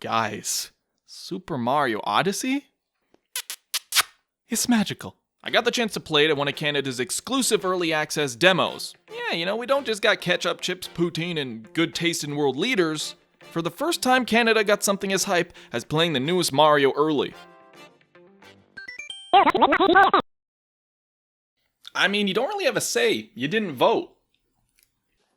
Guys, Super Mario Odyssey? It's magical. I got the chance to play it at one of Canada's exclusive early access demos. Yeah, we don't just got ketchup, chips, poutine, and good taste in world leaders. For the first time, Canada got something as hype as playing the newest Mario early. I mean, you don't really have a say. You didn't vote.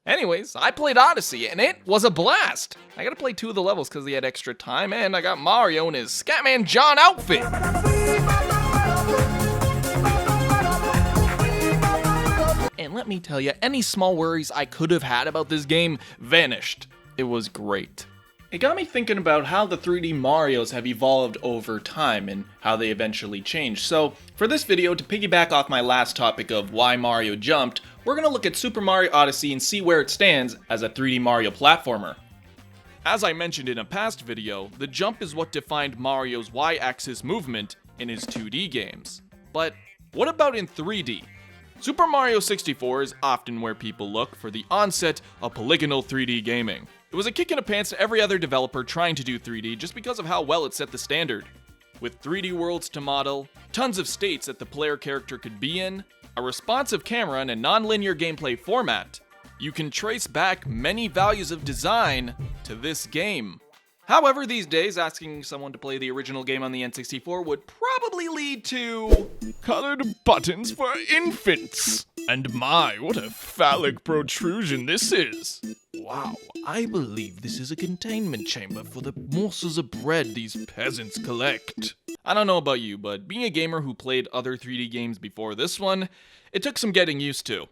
Anyways, I played Odyssey, and it was a blast. I gotta play 2 of the levels because he had extra time, and I got Mario in his Scatman John outfit. And let me tell you, any small worries I could have had about this game vanished. It was great. It got me thinking about how the 3D Marios have evolved over time and how they eventually changed. So, for this video, to piggyback off my last topic of why Mario jumped, we're gonna look at Super Mario Odyssey and see where it stands as a 3D Mario platformer. As I mentioned in a past video, the jump is what defined Mario's Y-axis movement in his 2D games. But what about in 3D? Super Mario 64 is often where people look for the onset of polygonal 3D gaming. It was a kick in the pants to every other developer trying to do 3D just because of how well it set the standard. With 3D worlds to model, tons of states that the player character could be in, a responsive camera and a non-linear gameplay format, you can trace back many values of design to this game. However, these days, asking someone to play the original game on the N64 would probably lead to colored buttons for infants. And my, what a phallic protrusion this is. Wow, I believe this is a containment chamber for the morsels of bread these peasants collect. I don't know about you, but being a gamer who played other 3D games before this one, it took some getting used to.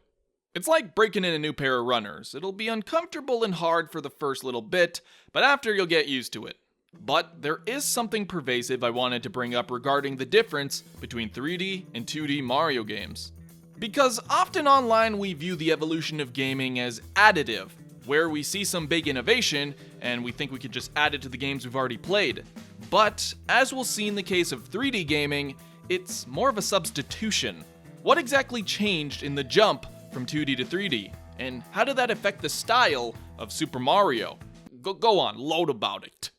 It's like breaking in a new pair of runners. It'll be uncomfortable and hard for the first little bit, but after you'll get used to it. But there is something pervasive I wanted to bring up regarding the difference between 3D and 2D Mario games. Because often online we view the evolution of gaming as additive, where we see some big innovation and we think we could just add it to the games we've already played. But as we'll see in the case of 3D gaming, it's more of a substitution. What exactly changed in the jump from 2D to 3D? And how did that affect the style of Super Mario? Go on, load about it.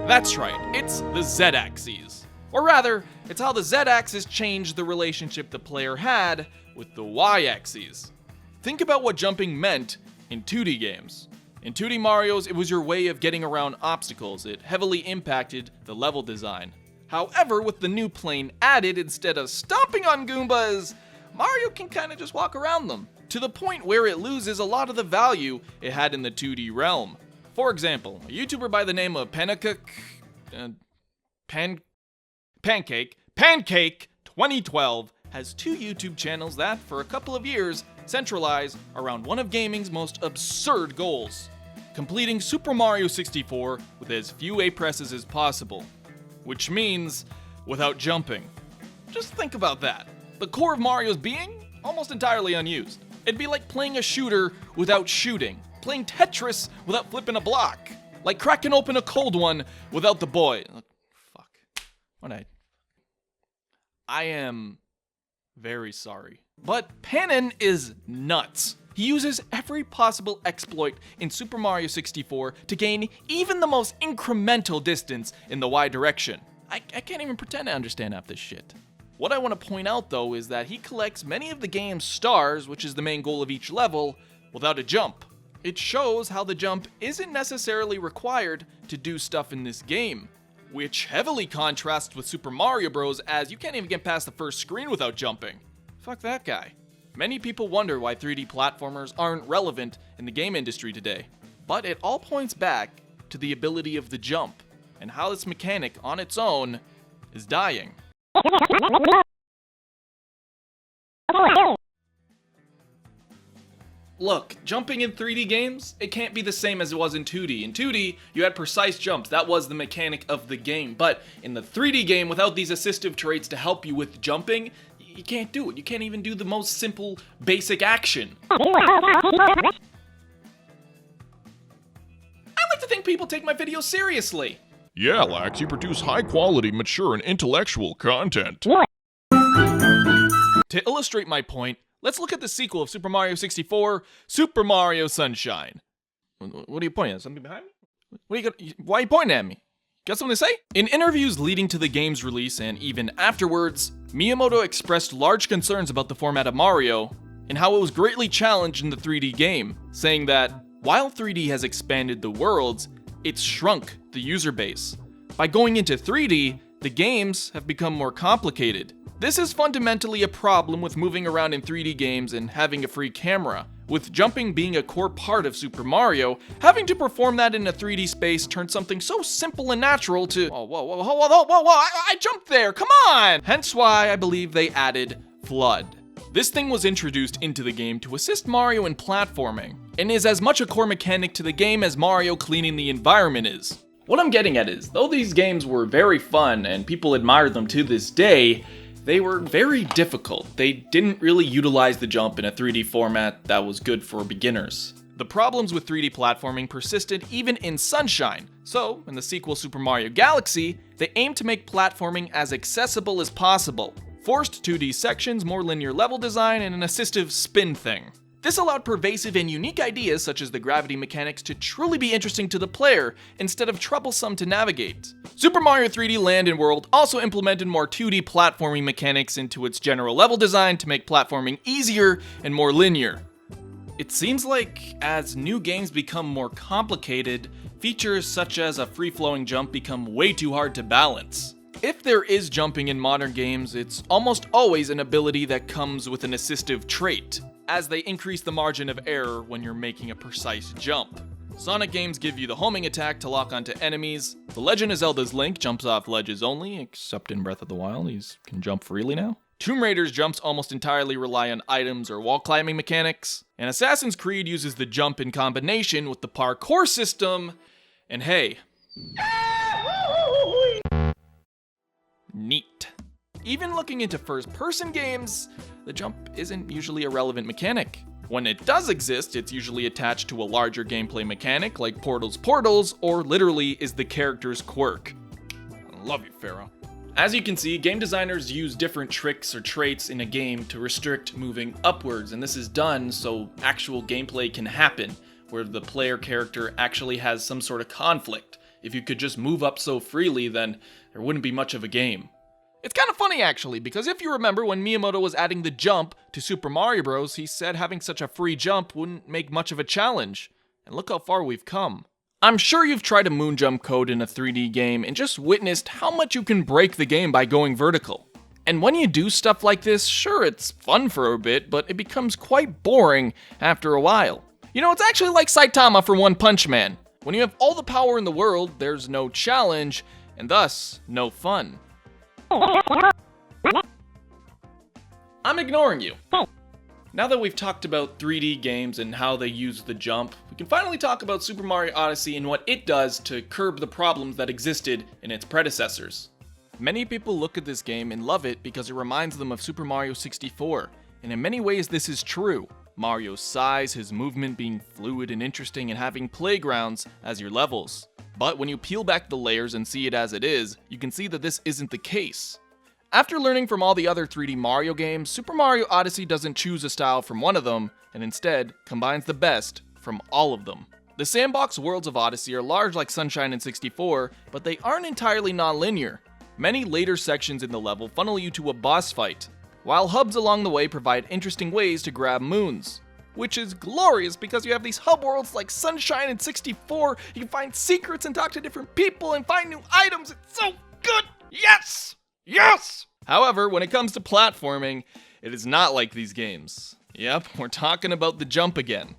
That's right, it's the Z-axis. Or rather, it's how the Z-axis changed the relationship the player had with the Y-axis. Think about what jumping meant in 2D games. In 2D Mario's, it was your way of getting around obstacles. It heavily impacted the level design. However, with the new plane added, instead of stomping on Goombas, Mario can kind of just walk around them, to the point where it loses a lot of the value it had in the 2D realm. For example, a YouTuber by the name of Pancake 2012 has 2 YouTube channels that, for a couple of years, centralize around one of gaming's most absurd goals: completing Super Mario 64 with as few A-presses as possible. Which means, without jumping. Just think about that. The core of Mario's being, almost entirely unused. It'd be like playing a shooter without shooting. Playing Tetris without flipping a block. Like cracking open a cold one without the boy. Fuck. I am very sorry. But Panin is nuts. He uses every possible exploit in Super Mario 64 to gain even the most incremental distance in the Y direction. I can't even pretend to understand half this shit. What I want to point out though is that he collects many of the game's stars, which is the main goal of each level, without a jump. It shows how the jump isn't necessarily required to do stuff in this game, which heavily contrasts with Super Mario Bros. As you can't even get past the first screen without jumping. Fuck that guy. Many people wonder why 3D platformers aren't relevant in the game industry today, but it all points back to the ability of the jump, and how this mechanic on its own is dying. Look, jumping in 3D games, it can't be the same as it was in 2D. In 2D, you had precise jumps, that was the mechanic of the game, but in the 3D game, without these assistive traits to help you with jumping, you can't do it. You can't even do the most simple, basic action. I like to think people take my videos seriously. Yeah, Lax, you produce high-quality, mature, and intellectual content. To illustrate my point, Let's look at the sequel of Super Mario 64, Super Mario Sunshine. What are you pointing at? Something behind me? Why are you pointing at me? Got something to say? In interviews leading to the game's release and even afterwards, Miyamoto expressed large concerns about the format of Mario and how it was greatly challenged in the 3D game, saying that while 3D has expanded the worlds, it's shrunk the user base. By going into 3D, the games have become more complicated. This is fundamentally a problem with moving around in 3D games and having a free camera. With jumping being a core part of Super Mario, having to perform that in a 3D space turned something so simple and natural to I jumped there, come on! Hence why I believe they added Flood. This thing was introduced into the game to assist Mario in platforming, and is as much a core mechanic to the game as Mario cleaning the environment is. What I'm getting at is, though these games were very fun and people admire them to this day, they were very difficult. They didn't really utilize the jump in a 3D format that was good for beginners. The problems with 3D platforming persisted even in Sunshine, so in the sequel Super Mario Galaxy, they aimed to make platforming as accessible as possible. Forced 2D sections, more linear level design, and an assistive spin thing. This allowed pervasive and unique ideas such as the gravity mechanics to truly be interesting to the player instead of troublesome to navigate. Super Mario 3D Land and World also implemented more 2D platforming mechanics into its general level design to make platforming easier and more linear. It seems like as new games become more complicated, features such as a free-flowing jump become way too hard to balance. If there is jumping in modern games, it's almost always an ability that comes with an assistive trait, as they increase the margin of error when you're making a precise jump. Sonic games give you the homing attack to lock onto enemies. The Legend of Zelda's Link jumps off ledges only, except in Breath of the Wild, he can jump freely now. Tomb Raider's jumps almost entirely rely on items or wall climbing mechanics. And Assassin's Creed uses the jump in combination with the parkour system, and hey, neat. Even looking into first-person games, the jump isn't usually a relevant mechanic. When it does exist, it's usually attached to a larger gameplay mechanic like Portals, or literally is the character's quirk. I love you, Pharaoh. As you can see, game designers use different tricks or traits in a game to restrict moving upwards, and this is done so actual gameplay can happen, where the player character actually has some sort of conflict. If you could just move up so freely, then there wouldn't be much of a game. It's kind of funny actually, because if you remember when Miyamoto was adding the jump to Super Mario Bros., he said having such a free jump wouldn't make much of a challenge. And look how far we've come. I'm sure you've tried a moon jump code in a 3D game and just witnessed how much you can break the game by going vertical. And when you do stuff like this, sure, it's fun for a bit, but it becomes quite boring after a while. You know, it's actually like Saitama from One Punch Man. When you have all the power in the world, there's no challenge, and thus, no fun. I'm ignoring you. Now that we've talked about 3D games and how they use the jump, we can finally talk about Super Mario Odyssey and what it does to curb the problems that existed in its predecessors. Many people look at this game and love it because it reminds them of Super Mario 64, and in many ways this is true. Mario's size, his movement being fluid and interesting, and having playgrounds as your levels. But when you peel back the layers and see it as it is, you can see that this isn't the case. After learning from all the other 3D Mario games, Super Mario Odyssey doesn't choose a style from one of them, and instead combines the best from all of them. The sandbox worlds of Odyssey are large like Sunshine and 64, but they aren't entirely non-linear. Many later sections in the level funnel you to a boss fight, while hubs along the way provide interesting ways to grab moons. Which is glorious because you have these hub worlds like Sunshine and 64, you can find secrets and talk to different people and find new items, it's so good! Yes! Yes! However, when it comes to platforming, it is not like these games. Yep, we're talking about the jump again.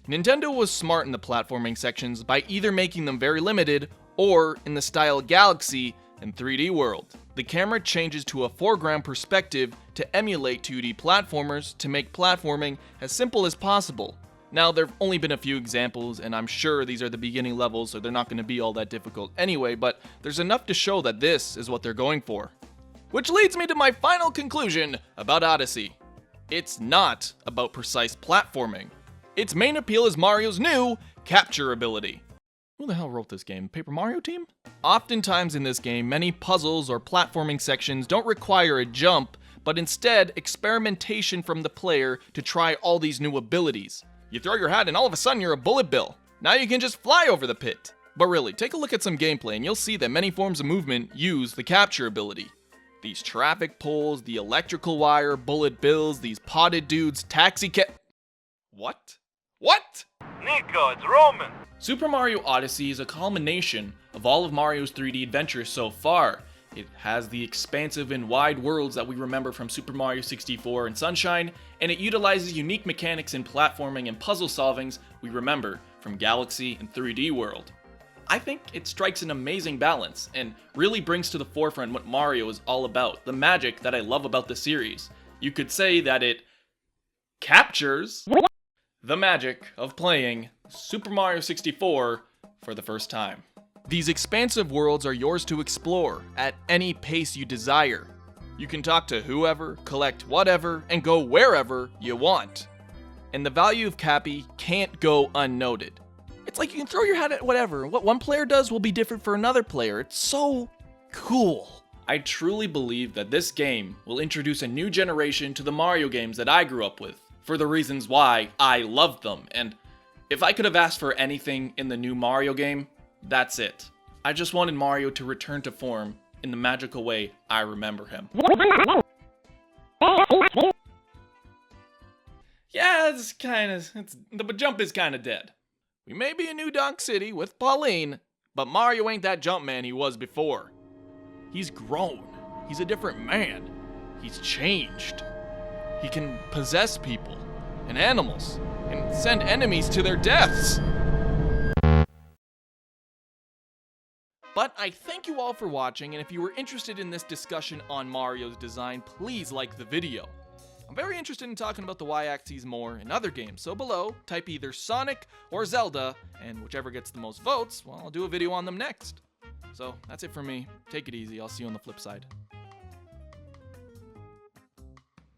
Nintendo was smart in the platforming sections by either making them very limited, or in the style Galaxy and 3D World. The camera changes to a foreground perspective to emulate 2D platformers to make platforming as simple as possible. Now, there have only been a few examples, and I'm sure these are the beginning levels, so they're not going to be all that difficult anyway, but there's enough to show that this is what they're going for. Which leads me to my final conclusion about Odyssey. It's not about precise platforming. Its main appeal is Mario's new capture ability. Who the hell wrote this game? Paper Mario team? Oftentimes in this game, many puzzles or platforming sections don't require a jump, but instead experimentation from the player to try all these new abilities. You throw your hat and all of a sudden you're a bullet bill. Now you can just fly over the pit. But really, take a look at some gameplay and you'll see that many forms of movement use the capture ability. These traffic poles, the electrical wire, bullet bills, these potted dudes, What? What? Nico, it's Roman! Super Mario Odyssey is a culmination of all of Mario's 3D adventures so far. It has the expansive and wide worlds that we remember from Super Mario 64 and Sunshine, and it utilizes unique mechanics in platforming and puzzle solvings we remember from Galaxy and 3D World. I think it strikes an amazing balance and really brings to the forefront what Mario is all about, the magic that I love about the series. You could say that it captures the magic of playing Super Mario 64 for the first time. These expansive worlds are yours to explore at any pace you desire. You can talk to whoever, collect whatever, and go wherever you want. And the value of Cappy can't go unnoted. It's like you can throw your hat at whatever. What one player does will be different for another player. It's so cool. I truly believe that this game will introduce a new generation to the Mario games that I grew up with, for the reasons why I loved them. And if I could have asked for anything in the new Mario game, that's it. I just wanted Mario to return to form in the magical way I remember him. Yeah, the jump is kinda dead. We may be in New Donk City with Pauline, but Mario ain't that jump man he was before. He's grown. He's a different man. He's changed. He can possess people and animals and send enemies to their deaths. But I thank you all for watching, and if you were interested in this discussion on Mario's design, please like the video. I'm very interested in talking about the Y-axes more in other games, so below, type either Sonic or Zelda, and whichever gets the most votes, well, I'll do a video on them next. So, that's it for me. Take it easy. I'll see you on the flip side.